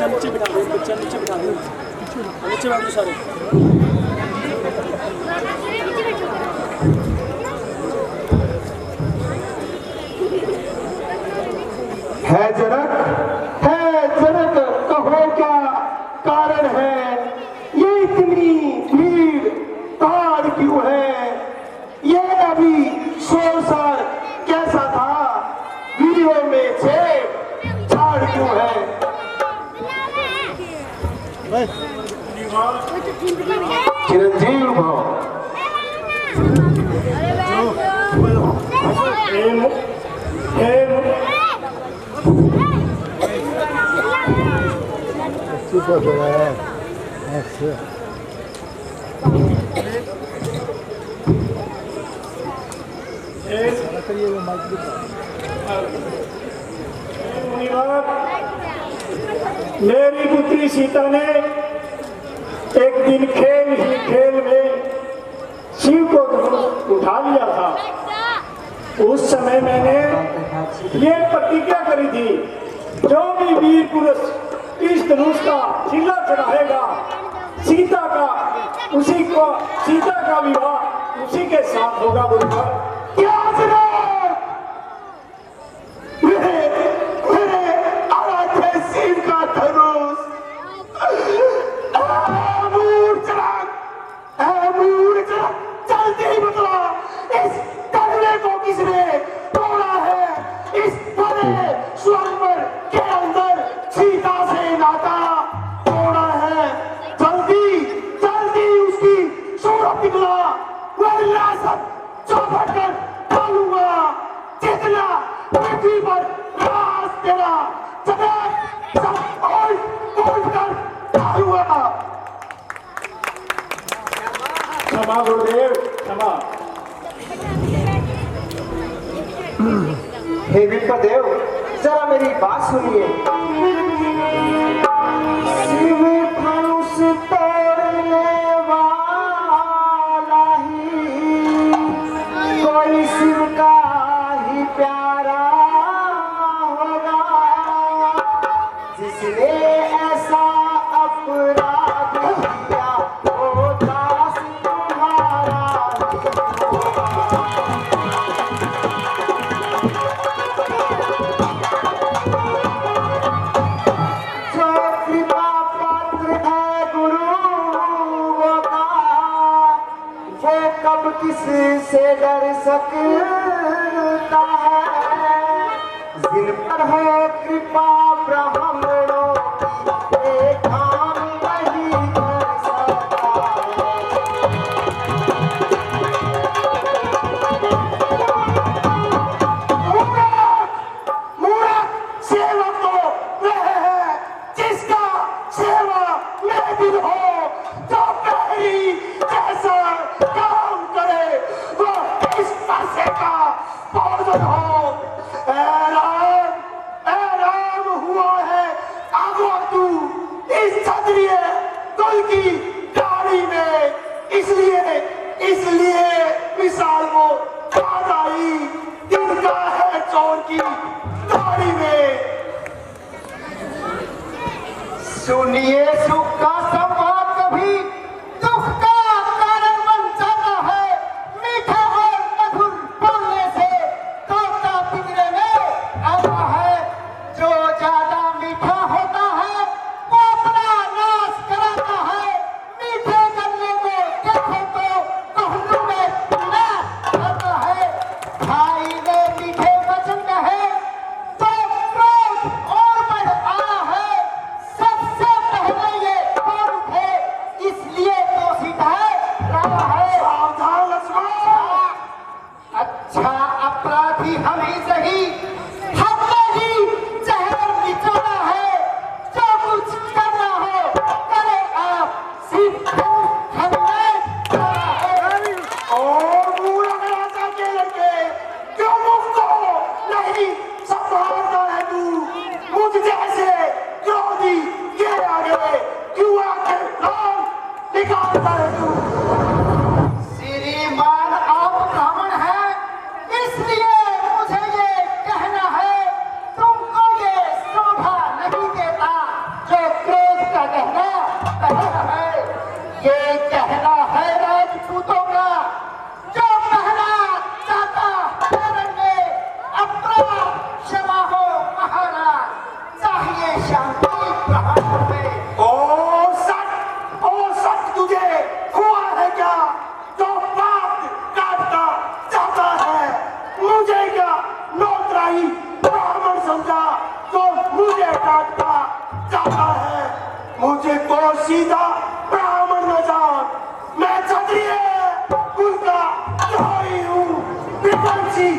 बच्चा नीचे बिठा दो, बच्चा नीचे बिठा दो, नीचे बैठ दो सारे। है जनक, कहो क्या कारण है, ये इतनी भीड़ ताड़ क्यों है, ये अभी शोरसार कैसा था, वीडियो में छेड़ छाड़ क्यों है। चिरंजीव भाव मेरी पुत्री सीता ने एक दिन खेल ही खेल में शिव को उठा लिया था। उस समय मैंने ये प्रतिज्ञा करी थी, जो भी वीर पुरुष इस धनुष का चिल्ला चढ़ाएगा, सीता का विवाह उसी के साथ होगा। बोलकर क्या मेरे आराध्य शिव का धनुष जल्दी बतला, इस तगड़े को किसने तोड़ा है, इस बड़े स्वयंवर के अंदर सीता से नाता तोड़ा है, जल्दी उसकी सूरत निकला, वरना सब चौपट कर डालूंगा, जितना पृथ्वी पर राज तेरा जगत सब उल्ट कर डालूंगा। क्षमा गुरुदेव, क्षमा। हे विप्रदेव, जरा मेरी बात सुनिए। शिव धनुष तोड़ने वाला ही कोई शिव का ही प्यारा होगा, जिसने ऐसा अपराध किया वो दास तुम्हारा जो कृपा पात्र है गुरु वो कब किस से डर सकता है, जिन पर हो कृपा ब्राह्मणों की एक काम नहीं कर सकता है। मूर्ख सेवक तो वह है जिसका सेवा में दिन हो, जो पहली जैसा काम करे वो इस पैसे का भोजन हो। ऐ राम हुआ है आगो तू इस क्षत्रिय कुल की गाड़ी में, इसलिए विशाल को याद आई, तिनका है चोर की गाड़ी में। सुनिए सुख का संवाद कभी दुख का कारण बन जाता है, मीठा और मधुर बोलने से तोता पिंजरे में आता है, जो ज्यादा मीठा होता है वो अपना नाश कराता है, मीठे गन्ने को देखो तो कोहलू में नाश करता है। भाई ने मीठे वचन कहे तो क्रोध और बढ़ आया है, सबसे पहले ये बात काटता जाता है। मुझे तो सीधा ब्राह्मण न जान, मैं क्षत्रिय कुल का द्रोही हूँ, विपक्षी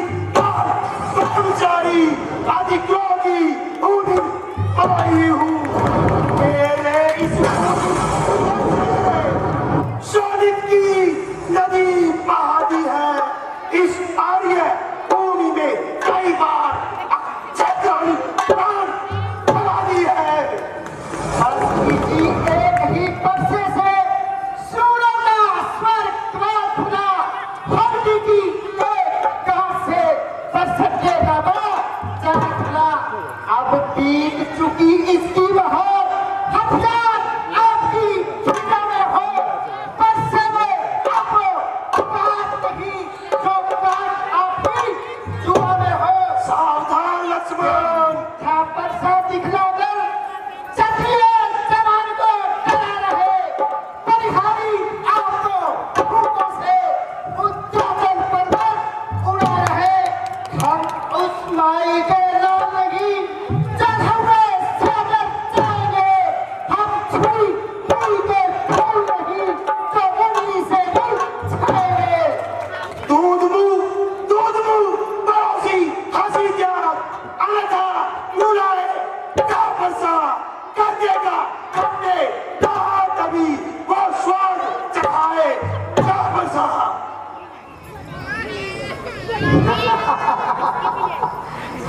ब्रह्मचारी अधिक्रोधी आई हूँ। मेरे इस शोणित की नदी बहाती है इस आर्य भूमि में कई बार प्राण बहा दी है। हस्ती जी एक ही परसे से सूरों का स्वर्ग द्वार खुला, हल्दी की एक गांव से बरसके का बार खुला। अब बीत चुकी इसकी बहार, हथियार आपकी छुटा में हो, परसे में अब बात नहीं जो बात आपकी जुआ में हो। सावधान लक्ष्मण, था परसा दिखलाकर क्षत्रिय जवान को डरा रहे, बलिहारी आपको भूखों से उच्चाटन पर्वत उड़ा रहे। हम उस माई के नाम नहीं चढ़ावे सागर जाएंगे, हम छुई फूल के फूल नहीं तो उंगली से भी छाएंगे। दूध मुंह पड़ोसी हंसी त्याग अन्यथा मुलाए का परसा कर देगा हमने कहा तभी वो स्वाद चढ़ाए का परसा।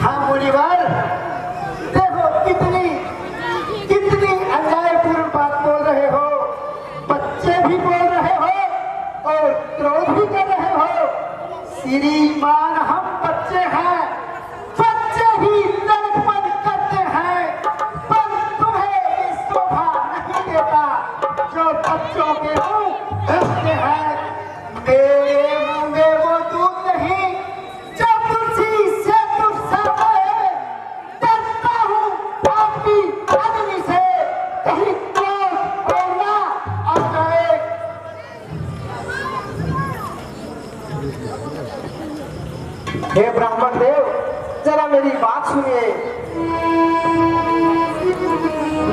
हाँ मुनिवर, देखो कितनी कितनी अन्यायपूर्ण बात बोल रहे हो, बच्चे भी बोल रहे हो और क्रोध भी कर रहे हो। श्रीमान हम बच्चे हैं, बच्चे ही लड़कपन करते हैं, पर तुम्हें ये शोभा नहीं देता जो बच्चों के मुंह भरते हैं। मेरे मुंह में वो दूध नहीं जो तुलसी से तुझसा है, डरता हूँ आपकी अग्नि से, कहीं क्रोध और ना आ जाए। हे ब्राह्मण देव, जरा मेरी बात सुनिए।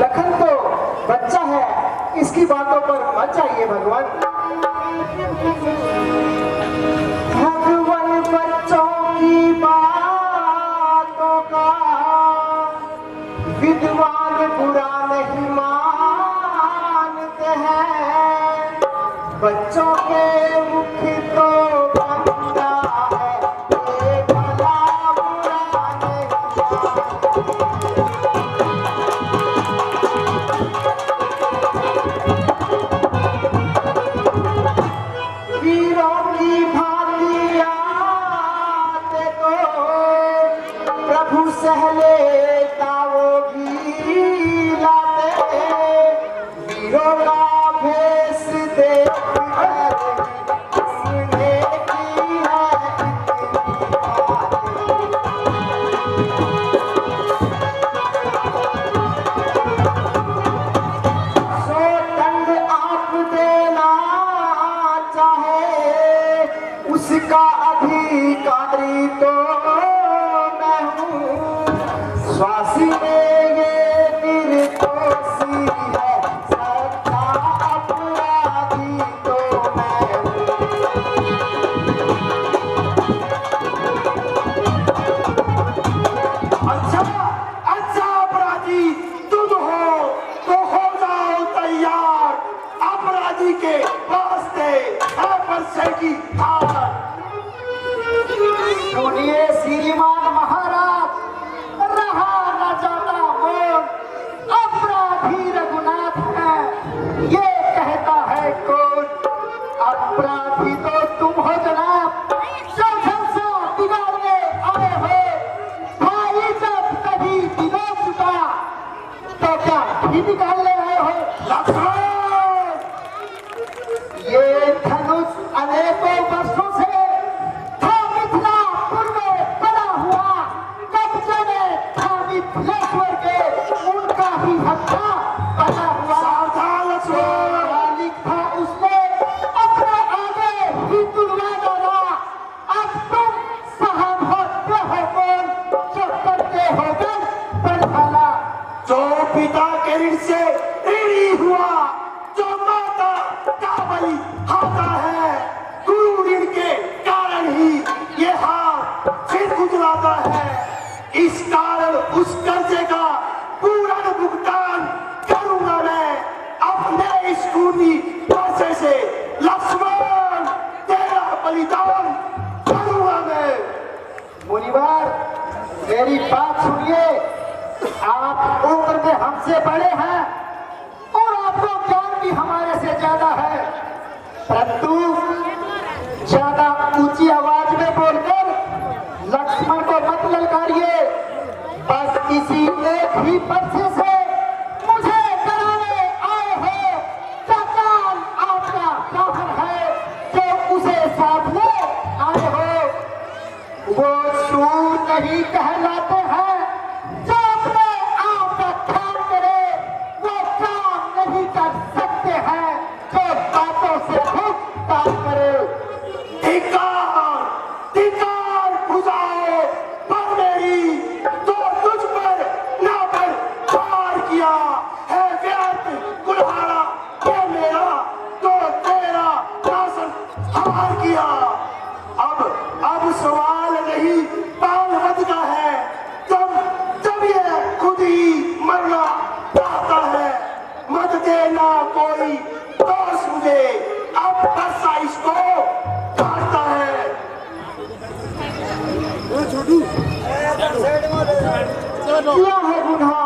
लखन तो बच्चा है, इसकी बातों पर मत जाइए भगवान। भगवान बच्चों की बातों का विद्वान बुरा नहीं मानते हैं। बच्चों के मुख तो बंदा है, ये भला बुरा नहीं वीरों उस कर्जे का पूरा भुगतान करूंगा मैं अपने इस खूनी पैसे से। लक्ष्मण, तेरा बलिदान करूंगा मैं। मुनिवर, मेरी बात सुनिए। आप उम्र में हमसे बड़े हैं और आपको ज्ञान भी हमारे से ज्यादा है, परंतु ज्यादा ऊंची आवाज में बोलकर लक्ष्मण को मत ललकारिए। बस इसी एक ही पर्चे से मुझे डराने आए हो। क्या काम आपका काफिर है जो उसे साथ ले आए हो? वो सूर नहीं कहलाते हैं जो अपने आप का ख्याल करे, वो काम नहीं कर सकते हैं जो बातों से खुद काम करे। धिक्कार, धिक्कार बुझाओ पर मेरी तो तुझ पर ना पर पार किया है व्यर्थ कुल्हाड़ा ये मेरा तो तेरा शासन हार किया। अब सवाल नहीं बाल वध का है, जब ये खुद ही मरना चाहता है। मत देना कोई दोष मुझे, अब बरसा इसको काटता है। किया है गुनाह,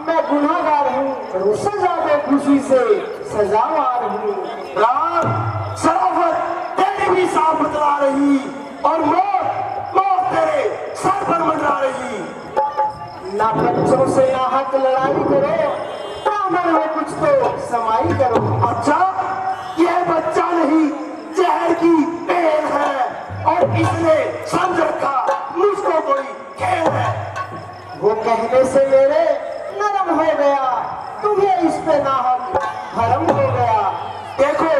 मैं गुनाहगार हूँ, सजा दे खुशी से सजावार हूँ। राम, शराफत तेरी भी साफ बतला रही और मौत तेरे सर पर मंडरा रही। ना बच्चों से ना हक लड़ाई करो, ब्राह्मण में कुछ तो समाई करो। अच्छा, यह बच्चा नहीं जहर की पेड़ है और इसने समझ रखा मुझको कोई खेल है। वो कहने से मेरे नरम हो गया, तुम्हें इस पे ना हक हरम हो गया। देखो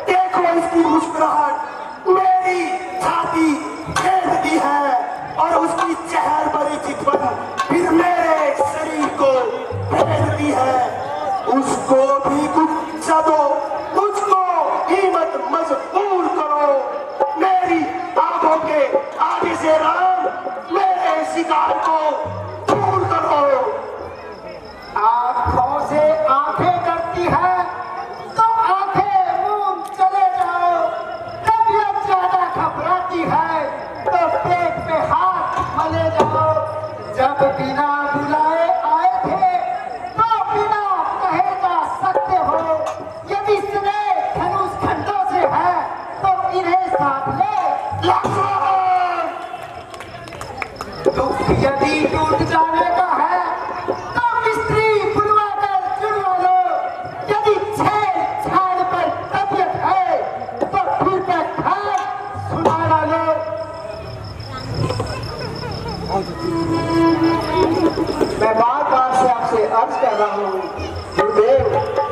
देखो इसकी मुस्कुराहट मेरी छाती खेलती है और उसकी चेहर भरी चितवन फिर मेरे शरीर को भेदती है। उसको भी कुछ दो, मुझको हिम्मत मजबूर करो। मेरी आंखों के आगे से राम मेरे शिकार को दूर करो। आंखों से आंखें करती है तो आंखें मूंद चले जाओ। तबीयत ज्यादा घबराती है तो पेट पे हाथ मले जाओ। जब बिना बुलाए आए थे तो बिना कहे जा सकते हो। यदि स्नेह धनुष खंडों से है तो इन्हें साथ ले। लक्ष्मण, दुख यदि टूट जाने का है तो मिस्त्री बुलवा कर जुड़वा लो। यदि छेड़छाड़ पर तबीयत है तो फिर खाट सुना डालो। मैं बार बार से आपसे अर्ज कर रहा हूँ, गुरुदेव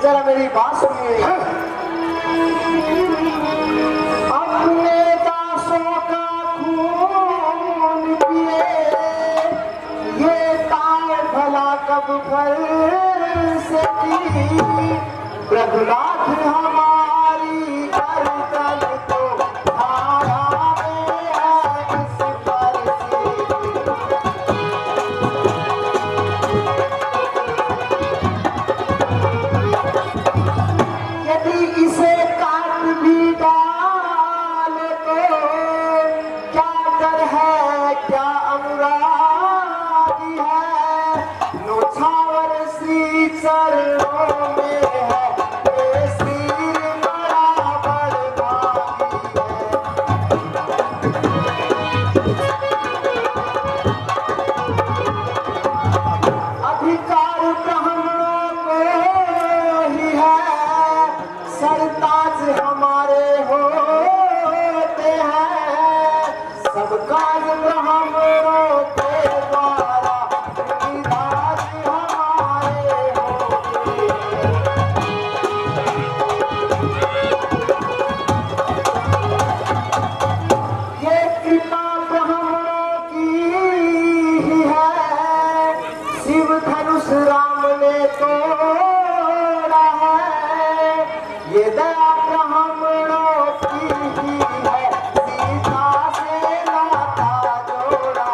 जरा मेरी बात सुनिए। अपने दासों का खून पिए, ये तार भला कब भर से की। रघुनाथ हमारी गर्दन को धारा में है इस बरसी। यदि इसे काट भी डाल तो क्या डर है, क्या अनुरागी है। नौछावर श्री चरणों में है, ये सिर बड़ा बड़भागी है। अधिकार ब्राह्मणों को ही है, सरताज हमारे होते हैं। सब काज ब्राह्मणों के द्वारा, विराज हमारे होते हैं। ये कृपा ब्राह्मणों की ही है, शिव धनुष राम ने तोड़ा है। ये दया ब्राह्मणों की ही है, सीता से नाता जोड़ा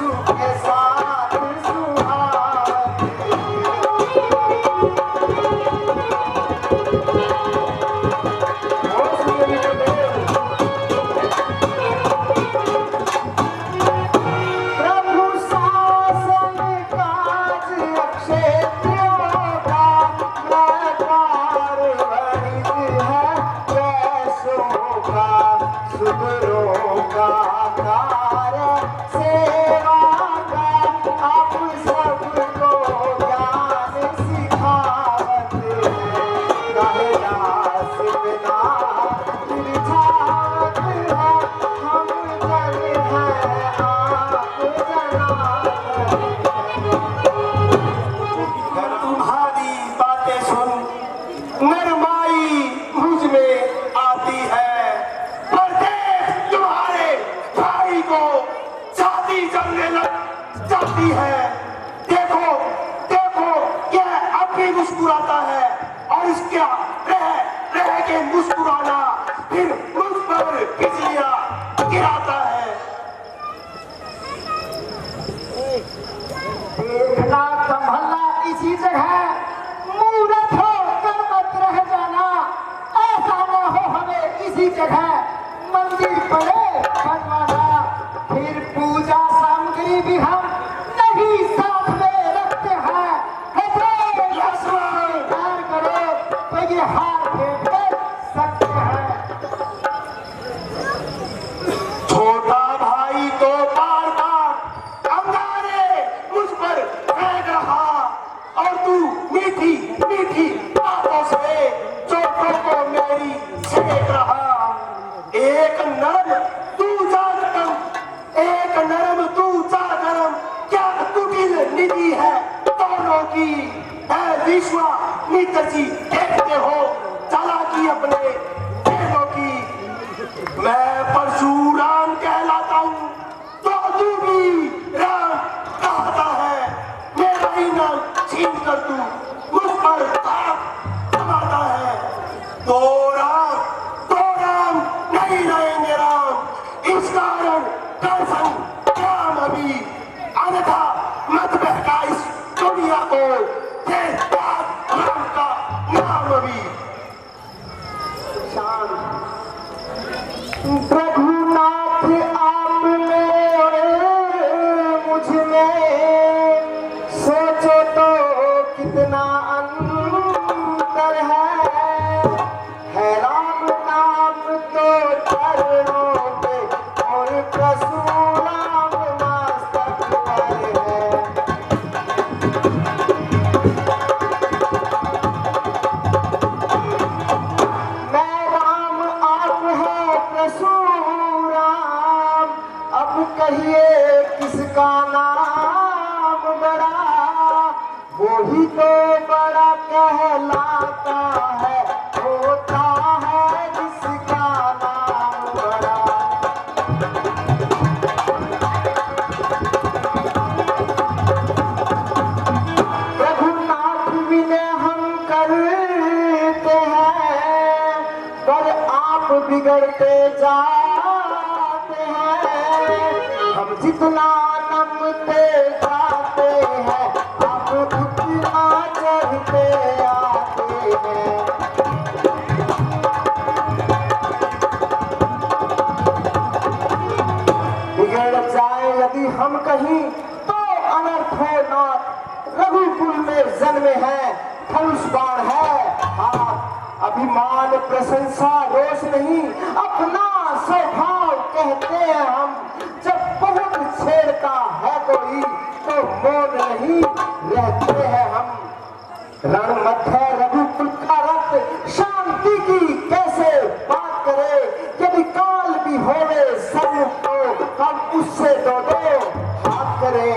सुख के साथ सुहावती। प्रभु शासन काज अक्षेत्रियों का व्यापार वणिज है वैश्यों का सुगरों का कार्य सेवा का आप सबको ज्ञान सिखावत दास बिना तिरछावत है हम जन है आप जनावत। तुम्हारी बातें सुन नरमाई मुझ में आती है, पर देख तुम्हारे भाई को छाती जमने लग जाती है। देखो देखो यह अब भी मुस्कुराता है और इसका रह रह के मुस्कुराना फिर मुझ पर बिजलियां गिराता है। देखना संभलना इसी जगह, मूर्ख होकर मत रह जाना। ऐसा ना हो हमें इसी जगह मंदिर पड़े बनवाना। फिर पूजा सामग्री भी हम नहीं साथ में रखते हैं। लक्ष्मण ध्यान करो तो ये हार फेंक कर सकते हैं। छोटा भाई तो बार बार अंगारे मुझ पर फेंक रहा और तू मीठी मीठी बातों से चोटों को मेरी सेक रहा। एक नरम तू जा गरम क्या कुटिल निधि है दोनों की है विश्वा मित्र जी। देखते हो चालाकी अपने बहनों की। मैं परशुराम कहलाता हूँ तो तू भी राम कहता है। मेरा ही नाम छीन कर तू मुझ पर हाथ जमाता है। तो राम नहीं रहेंगे राम। इस कारण कर संग राम अभी, अन्यथा मत बहका इस दुनिया को। दे राम का नाम अभी। रघुनाथ आप में मुझ में सोचो तो कितना अंतर है राम नाम तो चरणों पे और परशुराम मस्तक पर है। मैं राम आप है परशुराम, अब कहिए किसका नाम बड़ा। वो ही तो बड़ा कहलाता है, होता है जिसका नाम बड़ा। रघुनाथ विनय हम करते हैं, पर आप बिगड़ते जाते हैं। हम जितना नमते जाते हैं आप उतना चढ़ते आते हैं। बिगड़ जाए यदि हम कहीं तो अनर्थ हो नाथ। रघुकुल में जन्मे हैं धनुष बाण है हाथ। अभिमान प्रशंसा रोष नहीं अपना स्वभाव कहते हैं हम। जब बहुत छेड़ता है कोई तो मौन नहीं रहते हैं हम। रण मध्य रघुकुल का रक्त शांति की कैसे बात करे। यदि काल भी होवे सम्मुख तो हम उससे दो हाथ करें।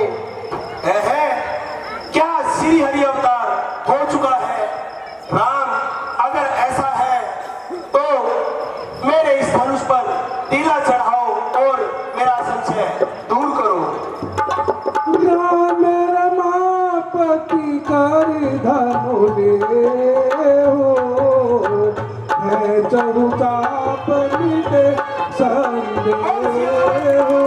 है क्या श्री हरि अवतार हो चुका है राम। अगर ऐसा है तो मेरे इस धनुष पर तीला चढ़ाओ और मेरा संशय दूर करो। राम रमापति कर धनुले हो है चौचाप नित संदेह हो।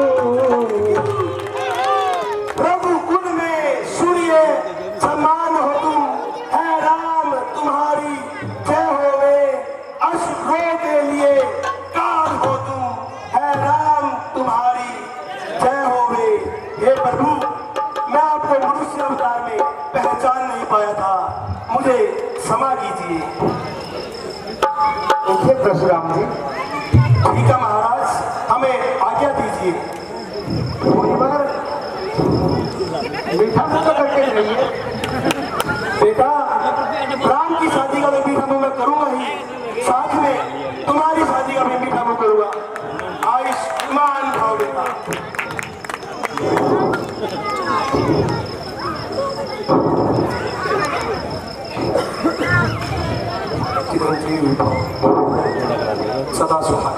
मनुष्य अवतार में पहचान नहीं पाया था। मुझे क्षमा कीजिए। देखिए परशुराम जी, ठीक है महाराज, हमें आज्ञा दीजिए। थोड़ी बार मीठा मुँह करके रहिए। बेटा, राम की शादी का मैं मीठा मुँह मैं करूंगा ही, साथ में तुम्हारी शादी का मैं मीठा मुँह करूंगा। आयुष्मान भव बेटा। चिरंजीवी भव, सदा सुहाग।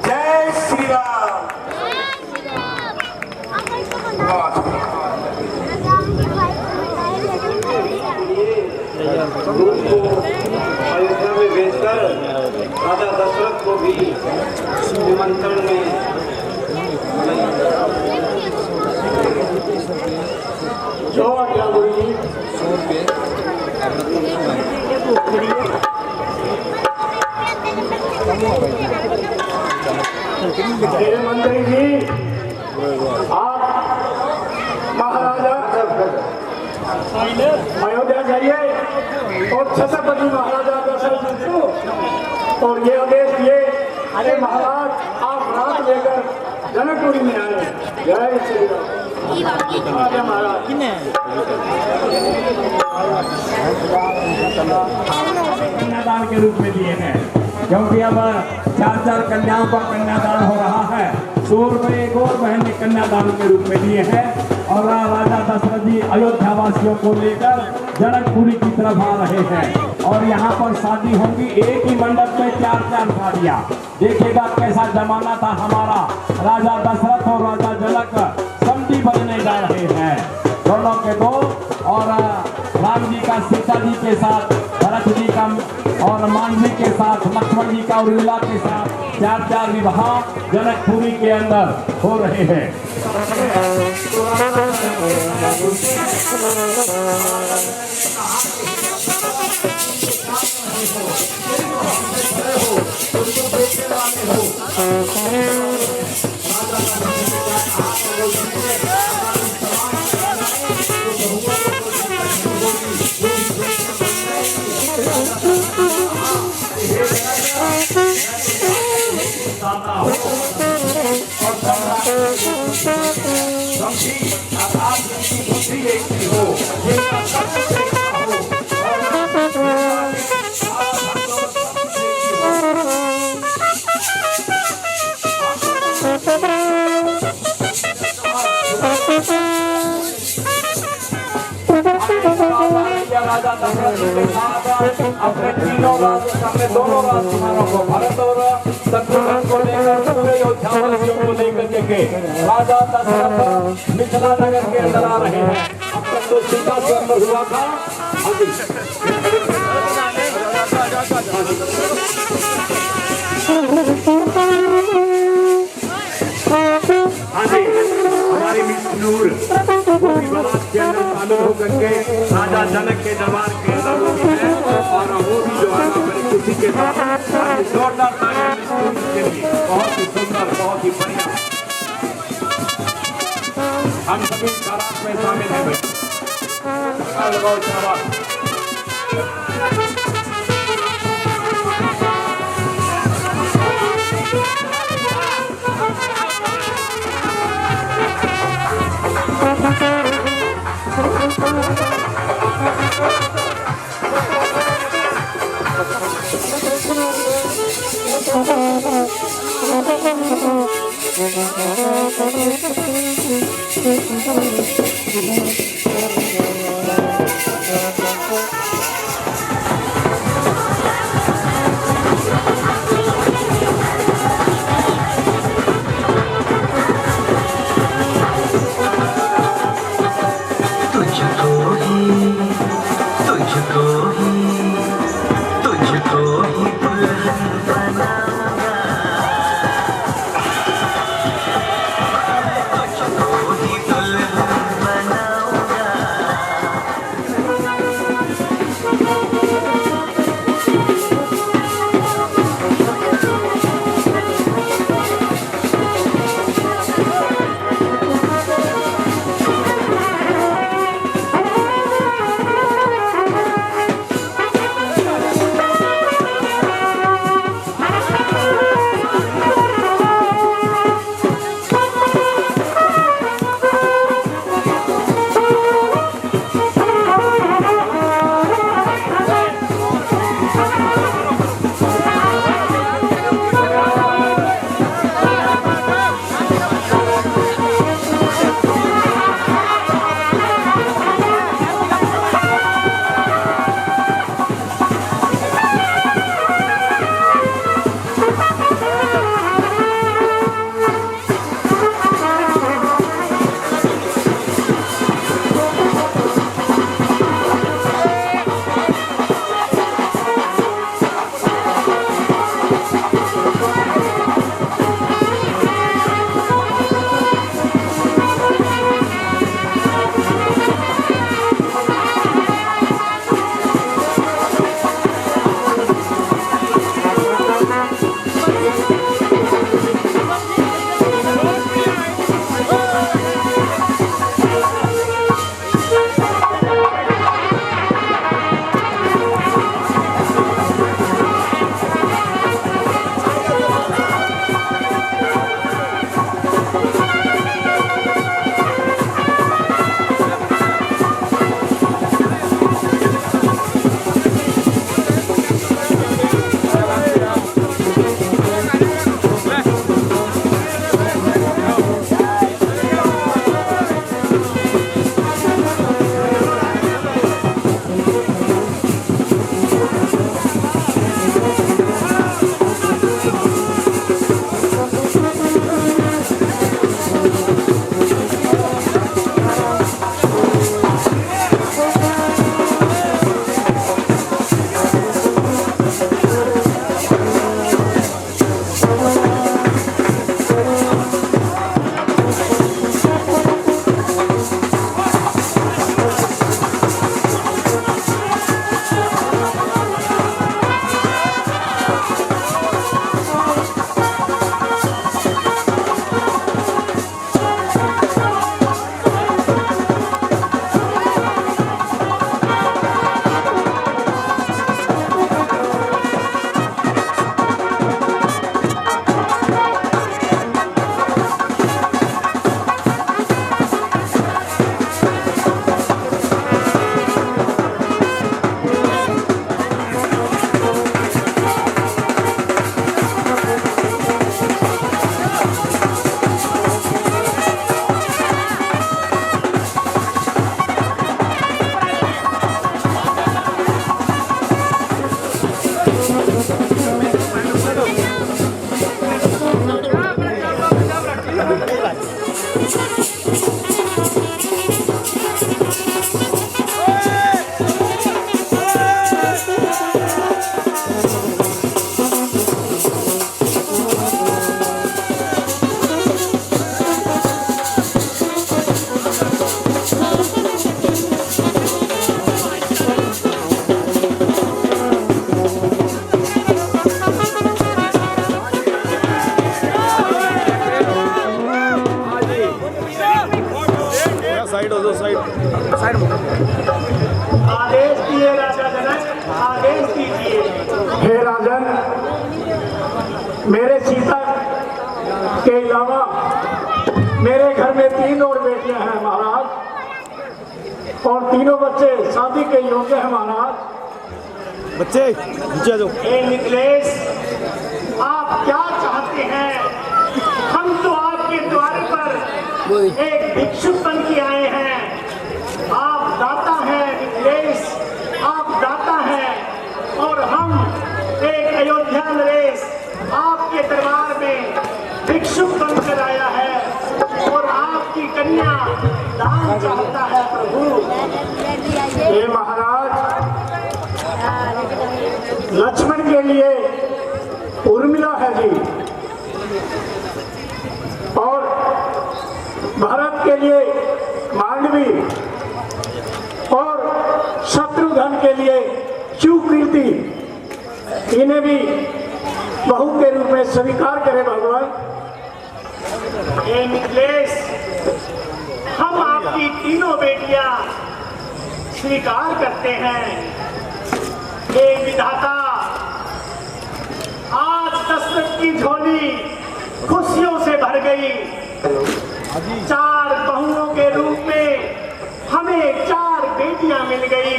जय श्री राम। अयोध्या में भेजकर राजा दशरथ को भी निमंत्रण में जो आज्ञा गुरु जी। मेरे मंत्री जी, आप महाराजा अयोध्या जाइए और छत्रपति महाराजा दशरथ जी को और ये आदेश दिए, अरे महाराज आप रात लेकर जनकपुरी में आए। जय श्री राम। आगे महाराज कन्यादान के रूप में दिए हैं, क्योंकि अब 4 कन्याओं का कन्यादान हो रहा है। पूर्व में एक और बहन ने कन्यादान के रूप में दिए हैं और राजा दशरथ जी अयोध्या वासियों को लेकर जनकपुरी की तरफ आ रहे हैं और यहाँ पर शादी होगी। एक ही मंडप में 4 शादियाँ। देखिएगा कैसा जमाना था हमारा। राजा दशरथ और राजा जनक समधी बनने जा रहे हैं, दोनों के दो, और राम जी का सीता जी के साथ, भरत जी का और मानवी के साथ, लक्ष्मण जी का और लीला के साथ 4 विवाह जनकपुरी के अंदर हो रहे हैं। राजा दशरथ के साथ अपने अपने दोनों राजकुमारों को, भरत और शत्रुघ्न को लेकर पूरे अयोध्या वासियों को लेकर के राजा दशरथ मिथिला नगर के अंदर आ रहे हैं। अब तक तो सीता स्वयं हुआ था। हमारी मिसनूर के अंदर शामिल होकर के राजा जनक के दरबार के अंदर होती है और वो भी जो है बड़ी खुशी के साथ जोरदार तालियां के लिए बहुत ही सुंदर, बहुत ही बढ़िया। हम सभी बारात में शामिल हैं भाई। तुझको ही दुल्हन आदेश दिए राजा जनक, आदेश दीजिए। हे राजन, मेरे सीता के अलावा मेरे घर में 3 और बेटियां हैं महाराज, और तीनों बच्चे शादी के योग्य हैं महाराज। बच्चे नीचे आ जाओ। हे मिथिलेश, आप क्या चाहते हैं? हम तो आपके द्वार पर एक भिक्षुक बन के आए हैं। आप दाता हैं मिथिलेश, आप दाता हैं, और हम एक अयोध्या नरेश आपके दरबार में भिक्षुक बनकर आया है, और आपकी कन्या दान चाहता है प्रभु। हे महाराज, लक्ष्मण के लिए उर्मिला है जी, और भरत के लिए मांडवी, और शत्रुघ्न के लिए सुकीर्ति। इन्हें भी बहू के रूप में स्वीकार करें भगवान। हे मिथिलेश, हम आपकी तीनों बेटियां स्वीकार करते हैं। हे विधाता, आज दशरथ की झोली खुशियों से भर गई। 4 बहुओं के रूप में हमें 4 बेटियां मिल गई।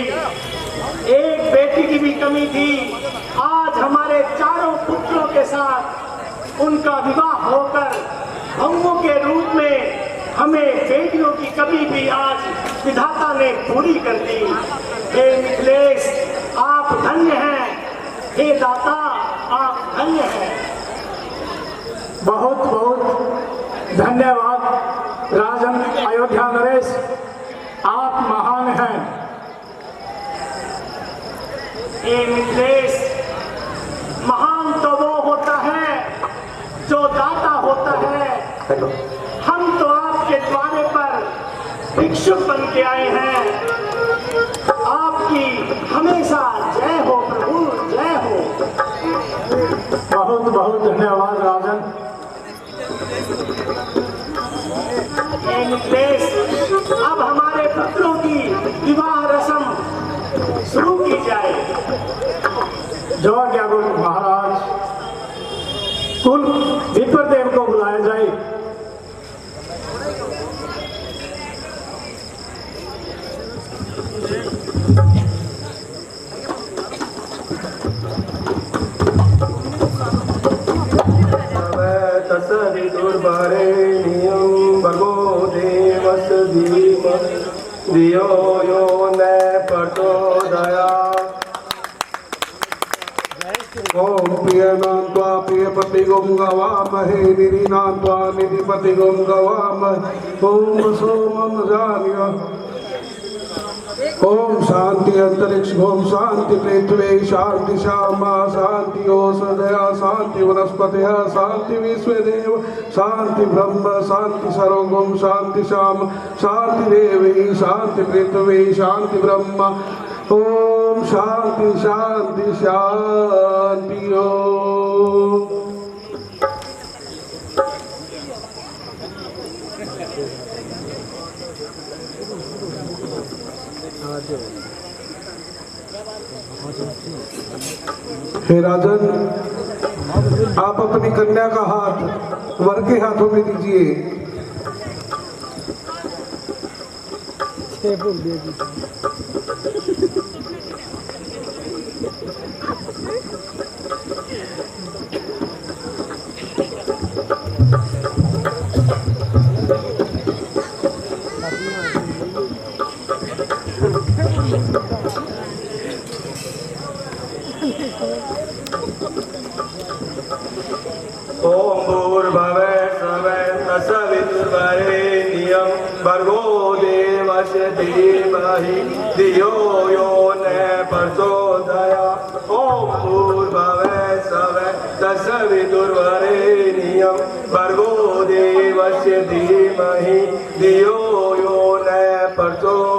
एक बेटी की भी कमी थी। आज हमारे चारों पुत्रों के साथ उनका विवाह होकर बहुओं के रूप में हमें बेटियों की कमी भी आज विधाता ने पूरी कर दी। हे मिथिलेश, आप धन्य हैं। हे दाता, आप धन्य हैं। बहुत बहुत धन्यवाद राजन अयोध्या नरेश, आप महान हैं। हे मिथिलेश, महान तो वो होता है जो दाता होता है। हम तो आपके द्वारे पर भिक्षुक बन के आए हैं। आपकी हमेशा जय हो प्रभु, जय हो। बहुत बहुत धन्यवाद राजन। हे मिथिलेश, अब हमारे पुत्रों की विवाह रस्म शुरू की जाए। जो आज्ञा गुरु महाराज, कुल विप्रदेव को बुलाया जाए। दुर्भरेण्यं भगो देवस्य धीमहि धियो यो न प्रचोदयात्। ओम प्रियनां त्वा प्रियपतिगुं गवामहे, निरीनां त्वा निधिपतिगुं गवामहे। ओम सोमं जान्य, ओम शांति अंतरिक्ष, ओम शांति पृथ्वी, शांति श्यामा, शांति औषधया, शांति वनस्पति, शांति विश्वदेव, शांति ब्रह्म, शांति सर्वगुण, शांति श्याम, शांति देवी, शांति पृथ्वी, शांति ब्रह्म। ओम शांति शांति शांति। ओम हे राजन, आप अपनी कन्या का हाथ वर के हाथों में दीजिए। ओम भूर्भुवः स्वः तत्सवितुर्वरेण्यं भर्गो देवस्य धीमहि धियो यो न प्रचोदयात् ओम भूर्भुवः स्वः तत्सवितुर्वरेण्यं भर्गो देवस्य धीमहि धियो यो न प्रचोदयात्।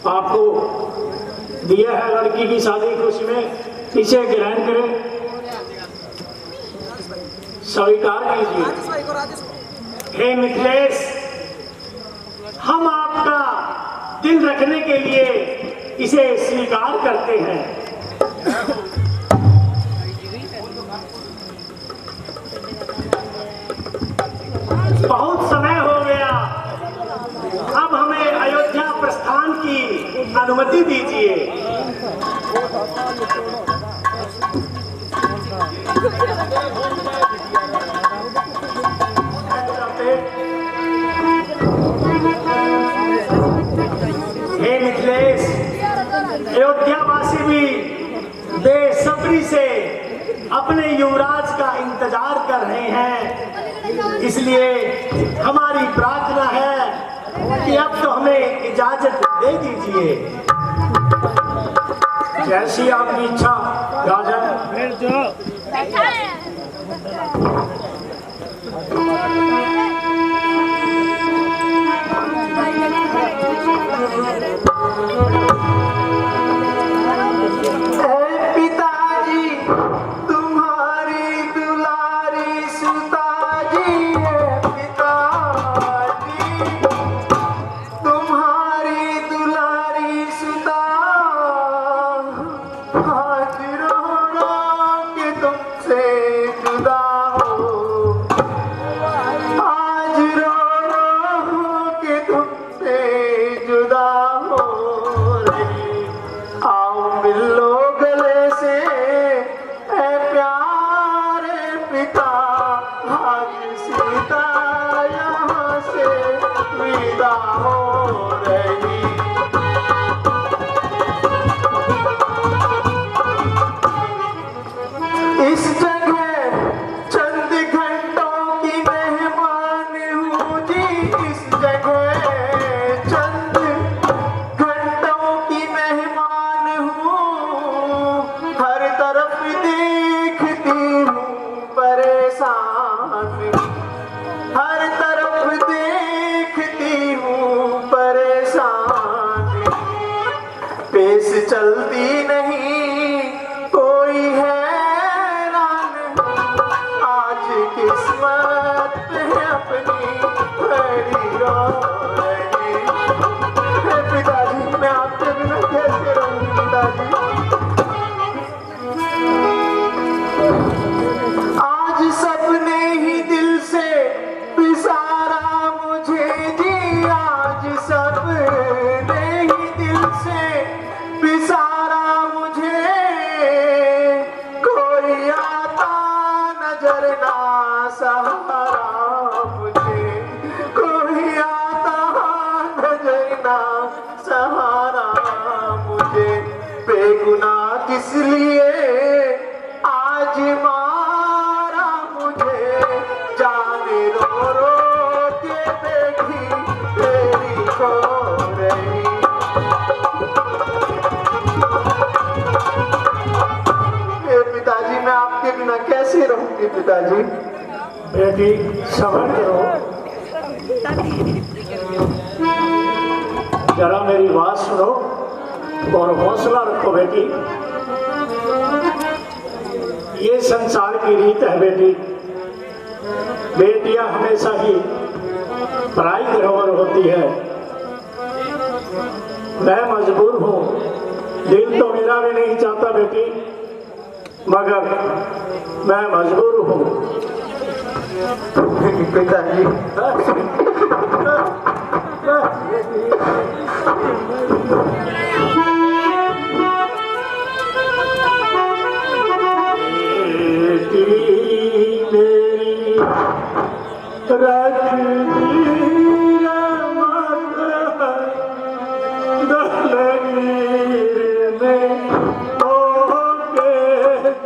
आपको दिया है लड़की की शादी की खुशी में, इसे ग्रहण करें, स्वीकार कीजिए। हे मिथिलेश, हम आपका दिल रखने के लिए इसे स्वीकार करते हैं। बहुत समय हो गया, अब हमें अयोध्या प्रस्थान की अनुमति दीजिए। हे मिथिलेश, अयोध्यावासी भी बेसब्री से अपने युवराज का इंतजार कर रहे हैं, इसलिए हमारी प्रार्थना है कि अब तो हमें इजाजत दे दीजिए। जैसी आपकी इच्छा राजन। पिताजी तुम्हारी दुलारी सुताजी है, पिताजी तुम्हारी दुलारी सुता, आज रो रो के तुमसे जुदा हो, आज रो रो के तुमसे जुदा हो रही। आओ मिल लो गले से ऐ प्यारे पिता, आज सीता यहाँ से विदा हो रही। इस जगह चंद घंटों की मेहमान हूँ जी, इस जगह चंद घंटों की मेहमान हूँ, हर तरफ देखती हूँ परेशान, हर तरफ देखती हूँ परेशान, पेश चलती नहीं कोई हैरान, आज किस्मत पे अपनी खड़ी रो रही। हे पिताजी, मैं आपके बिना कैसे रहूं पिताजी। आज सबने ही दिल से पिसारा मुझे जी, आज सबने ही दिल से पिसारा मुझे, कोई आता नजर ना सहारा मुझे, कोई आता नजर ना सहारा मुझे, बेगुनाह किस लिए आज मारा मुझे, जाने रो रो के बेटी तेरी खो रही। हे पिताजी, मैं आपके बिना कैसे रहूंगी पिताजी। बेटी सब्र करो, जरा मेरी बात सुनो और हौसला रखो बेटी। ये संसार की रीत है बेटी, बेटियां हमेशा ही पराई धरोहर होती है। मैं मजबूर हूँ, दिल तो मेरा भी नहीं चाहता बेटी, मगर मैं मजबूर हूँ। पिताजी मेरी रख दलगीर में होके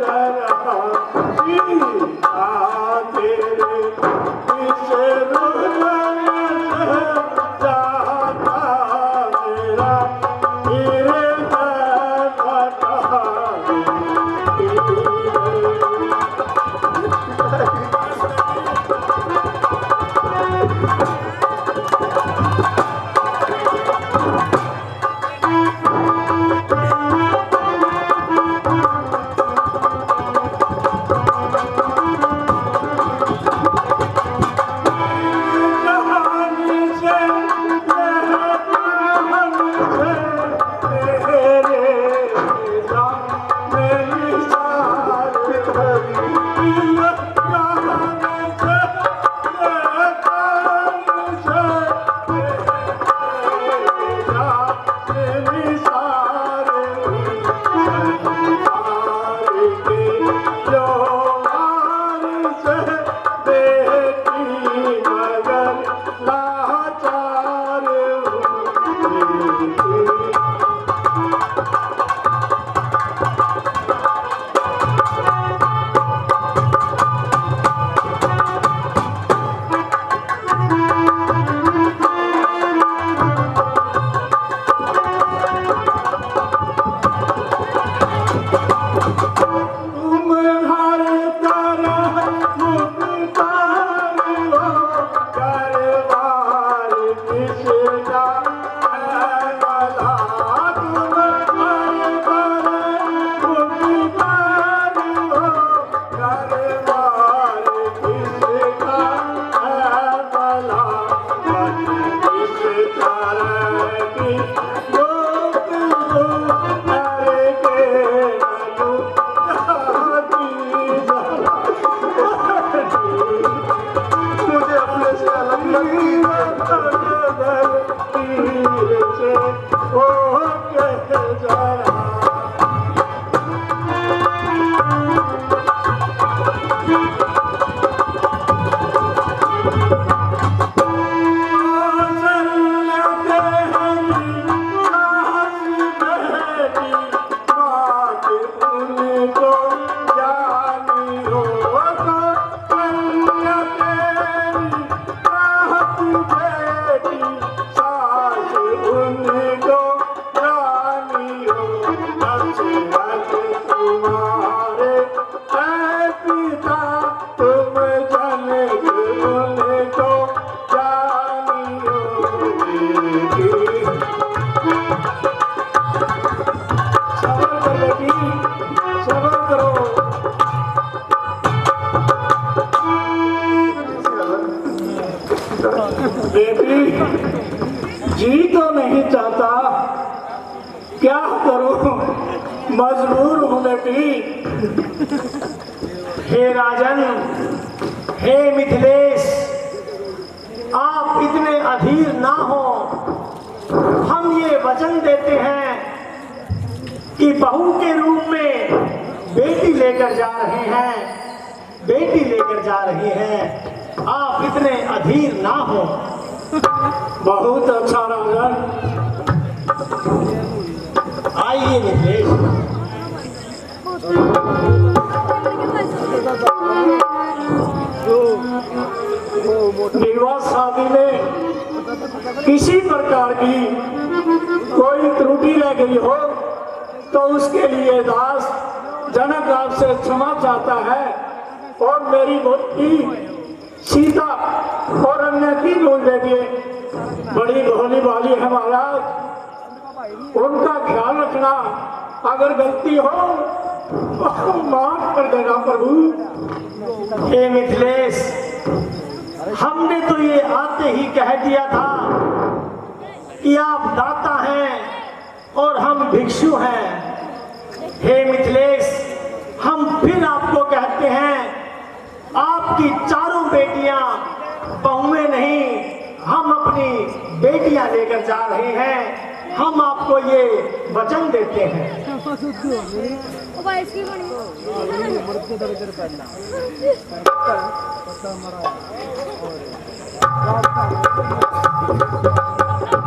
जरा तेरे इस किसका है भला, तुम हर पर कुर्बान हो, दरबार किसका है भला, किस तरह की लोग करके नलू मुझे अपने से अलग लगती बेटी, जी तो नहीं चाहता, क्या करूं, मजबूर हूं बेटी। हे राजन, हे मिथिलेश, आप इतने अधीर ना हो। हम ये वचन देते हैं कि बहू के रूप में बेटी लेकर जा रहे हैं, बेटी लेकर जा रही हैं। आप इतने अधीर ना हो। बहुत अच्छा राजन। आइए मिथिलेश। विवाह शादी में किसी प्रकार की कोई त्रुटि रह गई हो तो उसके लिए दास जनक आपसे क्षमा चाहता है, और मेरी बेटी सीता और अन्य 3 बेटियां बड़ी भोली भाली है महाराज, उनका ख्याल रखना। अगर गलती हो तो माफ कर देना प्रभु। हे मिथिलेश, हमने तो ये आते ही कह दिया था कि आप दाता हैं और हम भिक्षु हैं। हे मिथिलेश, हम फिर आपको कहते हैं, आपकी 4 बेटियां बहुएं नहीं, हम अपनी बेटियां लेकर जा रहे हैं। हम आपको ये वचन देते हैं।